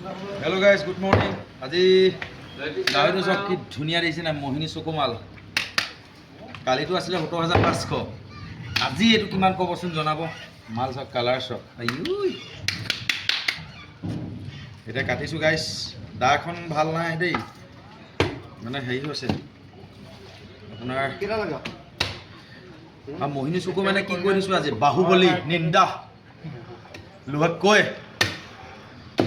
Hello guys, good morning. আজি গাহৰিটো চব কি ধুনীয়া দিছে না মোহিনী চকুমাল। কালিটো আছিলে ৭০৫০০। আজি এটো কিমান কবচোন জনাব। মাল চব কালাৰ চব। আইউই। এটা কাটিছো গাইস। দাখন ভাল নাই দেই। মানে হেৰি হৈছে। আপোনাৰ কেটা লাগা? মোহিনী চকু মানে কি কৈ দিছো আজি বাহুবলী নিন্দা। লোহক কয়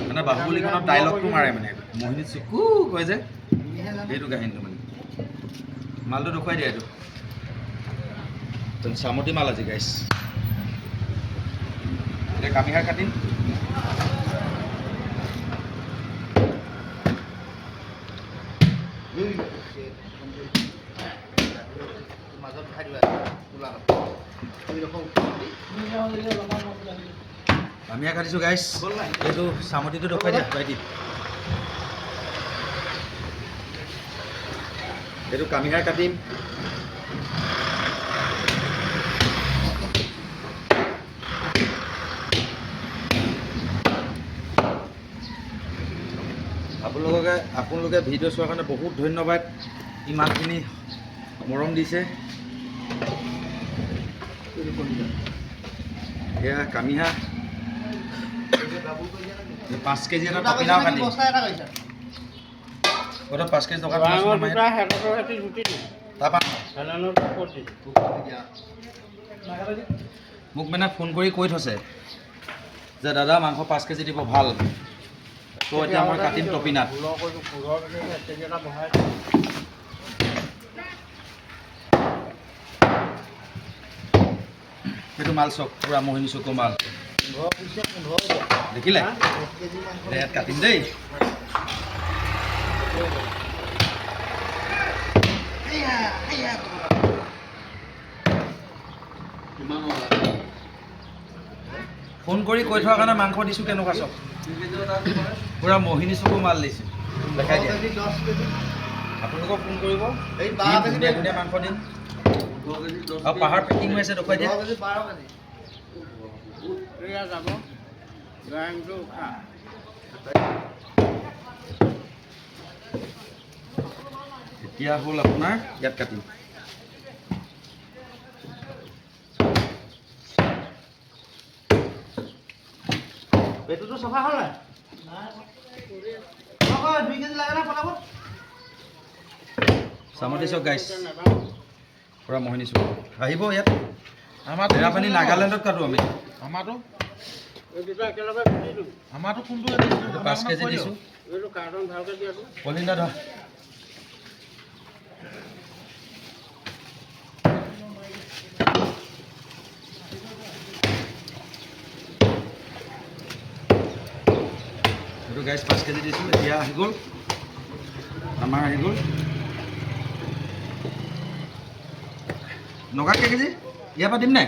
মানে বাহুবলী খনৰ ডায়লগটো মাৰে মানে মোহিনী চকু কয় যে এইটো কাহিনীটো মানে মালটো দেখুৱাই দিয়া এইটো চামতি মাল আজি গাইস এটা কামিহাৰ কাটিম মাজত খাই দিবা তুলা কামিহাৰ কাটিছো গাইস এইটো চামতিটো দেখুৱাই দিয়া ভাইটি এইটো কামিহাৰ কাটিম আপোনালোকে ভিডিঅ' চোৱাৰ কাৰণে বহুত ধন্যবাদ ইমানখিনি মৰম দিছে এয়া কামিহা 5 কেজি এটা টপিনাও কাটি ওটা 5 কেজি টকা মোক মানে ফোন কৰি কৈ থৈছে যে দাদা মাংস 5 কেজি দিব ভাল তো এতিয়া মই কাটিম টপিনাত এইটো মাল চক পুৰা মোহিনী চকু মাল দেখিলে ইয়াত কাটিম দেই ফোন কৰি কৈ থোৱাৰ কাৰণে মাংস দিছোঁ কেনেকুৱা চক পুৰা মোহিনী চকু মাল দিছোঁ দেখাই দিয়া আপোনালোকক ফোন কৰিব ধুনীয়া ধুনীয়া মাংস দিম আৰু পাহাৰ পেকিং হৈ আছে দেখুৱাই দিয়া এতিয়া হ'ল আপোনাৰ ইয়াত কাটিম পেটুটো সফা হ'ল নাই আকৌ 2 কেজি লাগে না ফটাফট চামতি চক গাইছ পুৰা মোহিনী চকু আহিব ইয়াত আমাৰ ঢেৰাপানী নাগালেণ্ডত কাটো আমি আমাৰটো কোনটো 5 কেজি দিছোঁ কলিন্দা ধৰ এইটো গাইছ 5 কেজি দিছোঁ এতিয়া আহি গ'ল আমাৰ আহি গ'ল নগা কেজি ইয়াৰ পৰা দিম নাই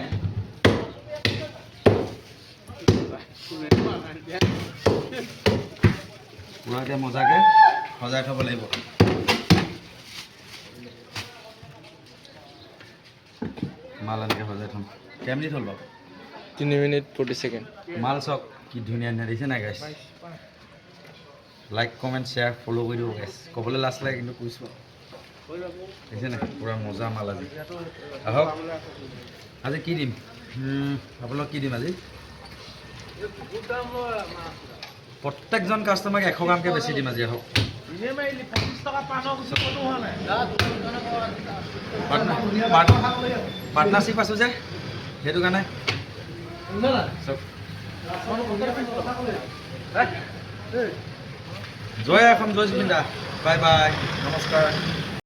পুৰা এতিয়া মজাকৈ সজাই থ'ব লাগিব মাল এনেকৈ সজাই থ'ম কেই মিনিট হ'ল বাৰু 3 মিনিট 40 সেকেন্ড মাল চক কি ধুনীয়া ধুনীয়া দিছে নাই গাইছ লাইক কমেণ্ট শ্বেয়াৰ ফ'ল' কৰি দিব গাইছ ক'বলৈ লাজ লাগে কিন্তু কৈছোঁ দেখিছে নাই পুৰা মজা মাল আজি আহক আজি কি দিম আপোনালোক কি দিম আজি প্ৰত্যেকজন কাষ্টমাৰক 100 গ্ৰামকৈ বেছি দিম আজি আহক পাৰ্টনাৰশ্বিপ আছোঁ যে সেইটো কাৰণে জয় অসম জয় জুবিন দা বাই বাই নমস্কাৰ